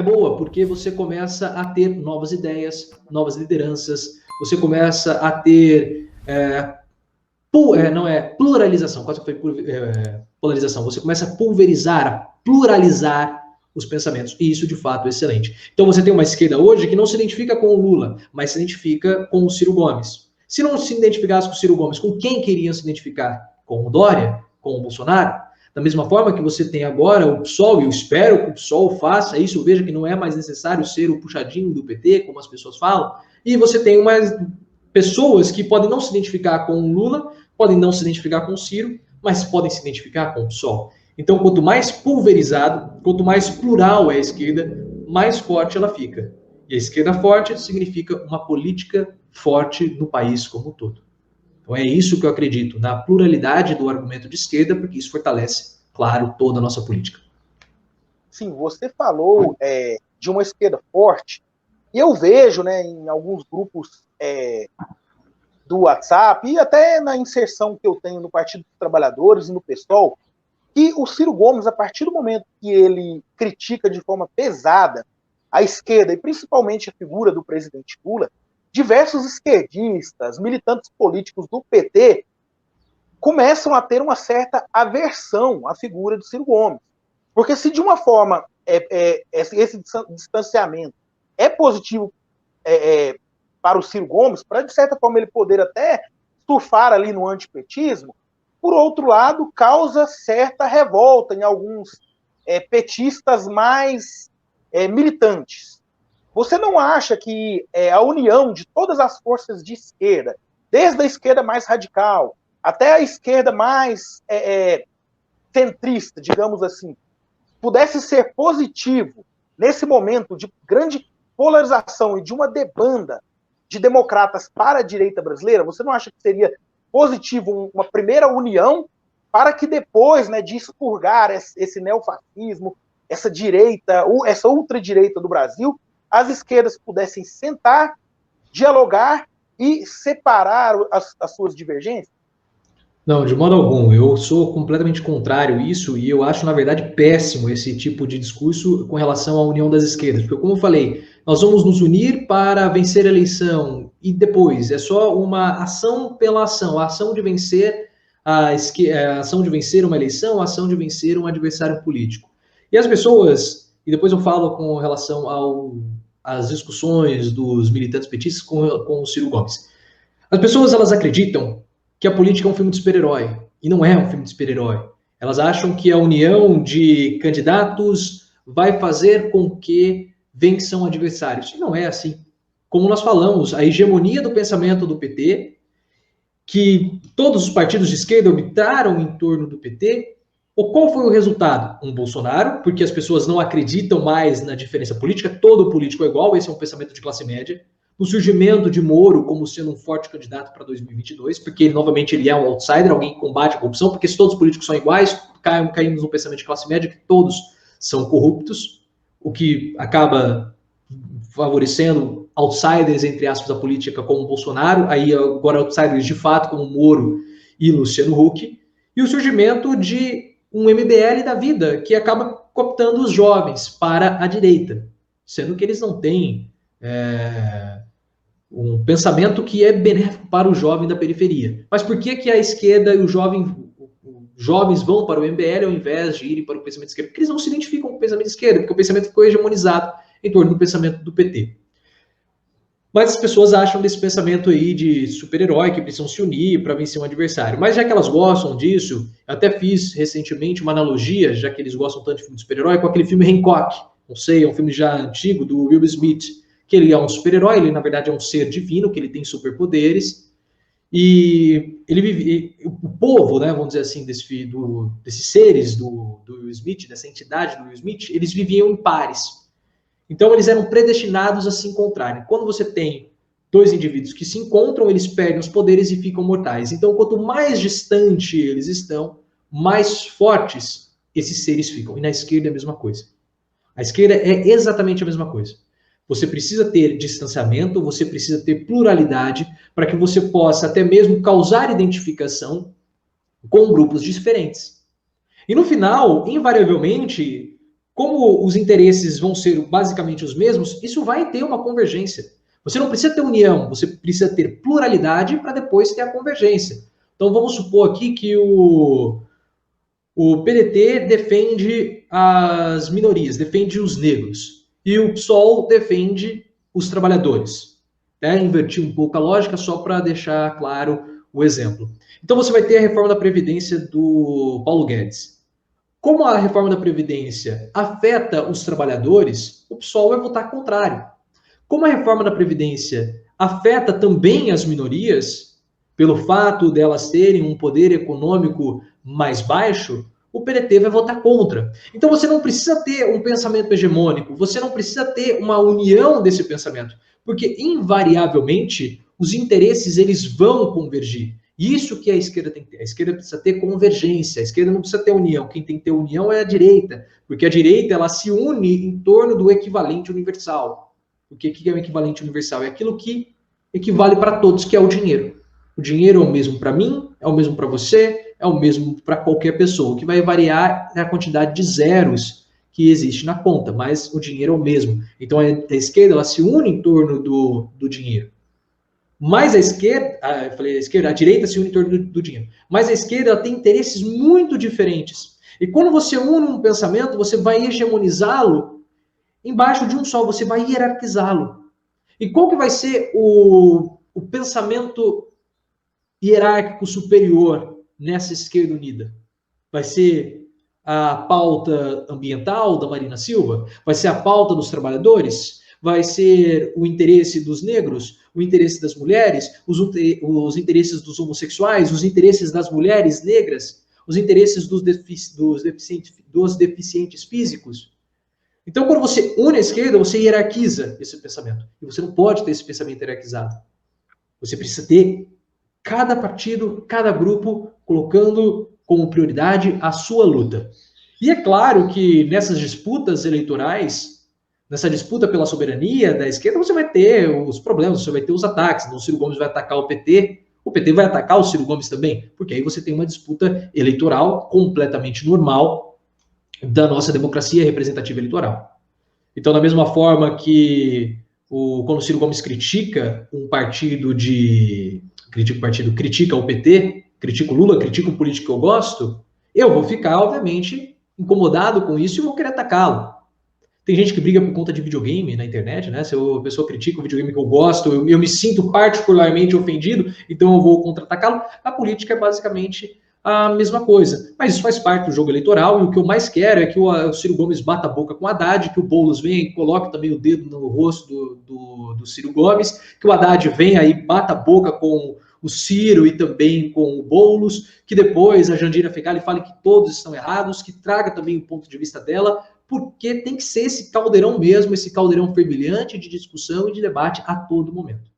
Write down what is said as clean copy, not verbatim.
é boa, porque você começa a ter novas ideias, novas lideranças, você começa a ter pluralização, quase que foi polarização, você começa a pulverizar, a pluralizar os pensamentos, e isso de fato é excelente. Então você tem uma esquerda hoje que não se identifica com o Lula, mas se identifica com o Ciro Gomes. Se não se identificasse com o Ciro Gomes, com quem queriam se identificar? Com o Dória? Com o Bolsonaro? Da mesma forma que você tem agora o PSOL, e eu espero que o PSOL faça isso, veja que não é mais necessário ser o puxadinho do PT, como as pessoas falam, e você tem umas pessoas que podem não se identificar com o Lula, podem não se identificar com o Ciro, mas podem se identificar com o PSOL. Então, quanto mais pulverizado, quanto mais plural é a esquerda, mais forte ela fica. E a esquerda forte significa uma política forte no país como um todo. Então é isso que eu acredito, na pluralidade do argumento de esquerda, porque isso fortalece, claro, toda a nossa política. Sim, você falou de uma esquerda forte, e eu vejo, né, em alguns grupos do WhatsApp, e até na inserção que eu tenho no Partido dos Trabalhadores e no PSOL, que o Ciro Gomes, a partir do momento que ele critica de forma pesada a esquerda, e principalmente a figura do presidente Lula, diversos esquerdistas, militantes políticos do PT, começam a ter uma certa aversão à figura do Ciro Gomes. Porque se de uma forma esse distanciamento é positivo para o Ciro Gomes, para de certa forma ele poder até surfar ali no antipetismo, por outro lado, causa certa revolta em alguns petistas mais militantes. Você não acha que a união de todas as forças de esquerda, desde a esquerda mais radical até a esquerda mais centrista, digamos assim, pudesse ser positivo nesse momento de grande polarização e de uma debanda de democratas para a direita brasileira? Você não acha que seria positivo uma primeira união para que depois, né, de expurgar esse neofascismo, essa direita, essa ultradireita do Brasil, as esquerdas pudessem sentar, dialogar e separar as suas divergências? Não, de modo algum. Eu sou completamente contrário a isso e eu acho, na verdade, péssimo esse tipo de discurso com relação à união das esquerdas. Porque, como eu falei, nós vamos nos unir para vencer a eleição e depois é só uma ação pela ação, a ação de vencer a ação de vencer uma eleição, a ação de vencer um adversário político. E as pessoas, e depois eu falo com relação às discussões dos militantes petistas com o Ciro Gomes. As pessoas, elas acreditam que a política é um filme de super-herói. E não é um filme de super-herói. Elas acham que a união de candidatos vai fazer com que vençam adversários. E não é assim. Como nós falamos, a hegemonia do pensamento do PT, que todos os partidos de esquerda orbitaram em torno do PT, qual foi o resultado? Um Bolsonaro, porque as pessoas não acreditam mais na diferença política, todo político é igual, esse é um pensamento de classe média. No surgimento de Moro como sendo um forte candidato para 2022, porque novamente ele é um outsider, alguém que combate a corrupção, porque se todos os políticos são iguais, caímos no pensamento de classe média que todos são corruptos, o que acaba favorecendo outsiders, entre aspas, da política como Bolsonaro, aí agora outsiders de fato como Moro e Luciano Huck, e o surgimento de um MBL da vida, que acaba cooptando os jovens para a direita, sendo que eles não têm um pensamento que é benéfico para o jovem da periferia. Mas por que a esquerda e os jovens vão para o MBL ao invés de irem para o pensamento de esquerda? Porque eles não se identificam com o pensamento de esquerda, porque o pensamento ficou hegemonizado em torno do pensamento do PT. Mas as pessoas acham desse pensamento aí de super-herói, que precisam se unir para vencer um adversário. Mas já que elas gostam disso, eu até fiz recentemente uma analogia, já que eles gostam tanto de filme de super-herói, com aquele filme Hancock. Não sei, é um filme já antigo, do Will Smith, que ele é um super-herói, ele na verdade é um ser divino, que ele tem superpoderes, e ele vive, o povo, né, vamos dizer assim, desses seres do Will Smith, dessa entidade do Will Smith, eles viviam em pares. Então, eles eram predestinados a se encontrarem. Quando você tem dois indivíduos que se encontram, eles perdem os poderes e ficam mortais. Então, quanto mais distante eles estão, mais fortes esses seres ficam. E na esquerda é a mesma coisa. A esquerda é exatamente a mesma coisa. Você precisa ter distanciamento, você precisa ter pluralidade, para que você possa até mesmo causar identificação com grupos diferentes. E no final, invariavelmente, como os interesses vão ser basicamente os mesmos, isso vai ter uma convergência. Você não precisa ter união, você precisa ter pluralidade para depois ter a convergência. Então vamos supor aqui que o PDT defende as minorias, defende os negros, e o PSOL defende os trabalhadores. Inverti um pouco a lógica só para deixar claro o exemplo. Então você vai ter a reforma da Previdência do Paulo Guedes. Como a reforma da Previdência afeta os trabalhadores, o PSOL vai votar contrário. Como a reforma da Previdência afeta também as minorias, pelo fato delas terem um poder econômico mais baixo, o PDT vai votar contra. Então você não precisa ter um pensamento hegemônico, você não precisa ter uma união desse pensamento, porque invariavelmente os interesses eles vão convergir. Isso que a esquerda tem que ter. A esquerda precisa ter convergência, a esquerda não precisa ter união. Quem tem que ter união é a direita, porque a direita ela se une em torno do equivalente universal. O que é o equivalente universal? É aquilo que equivale para todos, que é o dinheiro. O dinheiro é o mesmo para mim, é o mesmo para você, é o mesmo para qualquer pessoa. O que vai variar é a quantidade de zeros que existe na conta, mas o dinheiro é o mesmo. Então a esquerda ela se une em torno do dinheiro. Mas a esquerda, eu falei a esquerda, a direita se une em torno do dinheiro. Mas a esquerda ela tem interesses muito diferentes. E quando você une um pensamento, você vai hegemonizá-lo embaixo de um só, você vai hierarquizá-lo. E qual que vai ser o pensamento hierárquico superior nessa esquerda unida? Vai ser a pauta ambiental da Marina Silva? Vai ser a pauta dos trabalhadores? Vai ser o interesse dos negros? O interesse das mulheres? Os interesses dos homossexuais? Os interesses das mulheres negras? Os interesses dos deficientes físicos? Então, quando você une a esquerda, você hierarquiza esse pensamento. E você não pode ter esse pensamento hierarquizado. Você precisa ter cada partido, cada grupo, colocando como prioridade a sua luta. E é claro que nessas disputas eleitorais, nessa disputa pela soberania da esquerda, você vai ter os problemas, você vai ter os ataques. Então, o Ciro Gomes vai atacar o PT vai atacar o Ciro Gomes também, porque aí você tem uma disputa eleitoral completamente normal da nossa democracia representativa eleitoral. Então, da mesma forma que quando o Ciro Gomes critica um partido critica o PT, critica o Lula, critica um político que eu gosto, eu vou ficar, obviamente, incomodado com isso e vou querer atacá-lo. Tem gente que briga por conta de videogame na internet, né? Se a pessoa critica o videogame que eu gosto, eu me sinto particularmente ofendido, então eu vou contra-atacá-lo. A política é basicamente a mesma coisa. Mas isso faz parte do jogo eleitoral e o que eu mais quero é que o Ciro Gomes bata a boca com o Haddad, que o Boulos venha e coloque também o dedo no rosto do Ciro Gomes, que o Haddad venha e bata a boca com o Ciro e também com o Boulos, que depois a Jandira Fegali fale que todos estão errados, que traga também o ponto de vista dela, porque tem que ser esse caldeirão mesmo, esse caldeirão fervilhante de discussão e de debate a todo momento.